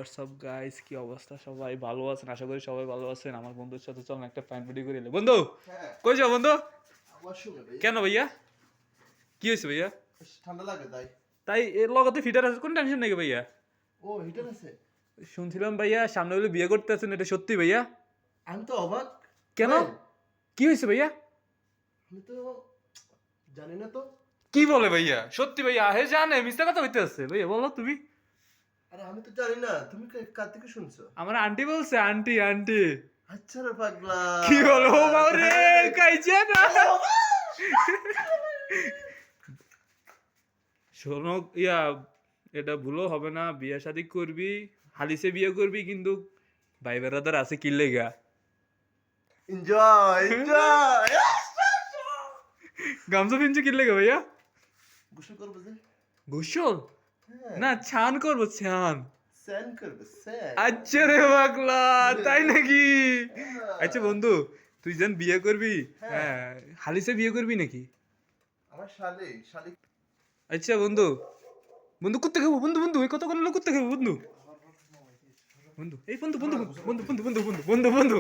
WhatsApp guys, কি অবস্থা? সবাই ভালো আছেন? আশা করি সবাই ভালো আছেন। আমার বন্ধুর সাথে চলুন একটা প্ল্যান রেডি করে এলে। বন্ধু হ্যাঁ কই যাও বন্ধু? আমার শুনে ভাই কেন ভাইয়া, কি হয়েছে ভাইয়া? ঠান্ডা লাগে তাই। তাই এর লগতে ফিটার আছে, কোন টেনশন নাকি ভাইয়া? ও হিটার আছে। শুনছিলাম ভাইয়া সামনে বলে বিয়ে করতে আছেন, এটা সত্যি ভাইয়া? আমি তো অবাক। কেন, ভাই, কি হয়েছে ভাইয়া? আমি তো জানি না তো। কি বলে ভাইয়া? সত্যি ভাইয়া? হে জানে মিথ্যা কথা হইতে আছে ভাইয়া, বলো তুমি। আরে আমি তো জানি না, তুমি কার থেকে শুনছো? আমার আন্টি বলছে, আন্টি আন্টি। আচ্ছা রে পাগলা। কি বলো ও বাবারে, কাইছে না। শোনো ইয়া, এটা ভুলো হবে না, বিয়ে শাদী করবি, হালিসে বিয়ে করবি, কিন্তু ভাই বেড়াদার আছে কি লেগা? Enjoy enjoy. গামছা পিনছে কি লেগা ভাইয়া? গোসল করবো যে। গোসল হ্যাঁ না, ছান করবো ছান। স্যান করবে স্যান। আচ্ছা রে পাগলা, তাই নাকি? আচ্ছা বন্ধু, তুই যেন বিয়ে করবি, হ্যাঁ। হ্যাঁ হালিসে বিয়ে করবি নাকি? আমার শালি শালি। আচ্ছা বন্ধু, বন্ধু করতে খাবো, বন্ধু বন্ধু ওই কথা বললো করতে খাবো বন্ধু। বন্ধু এই বন্ধু বন্ধু বন্ধু বন্ধু বন্ধু বন্ধু বন্ধু বন্ধু বন্ধু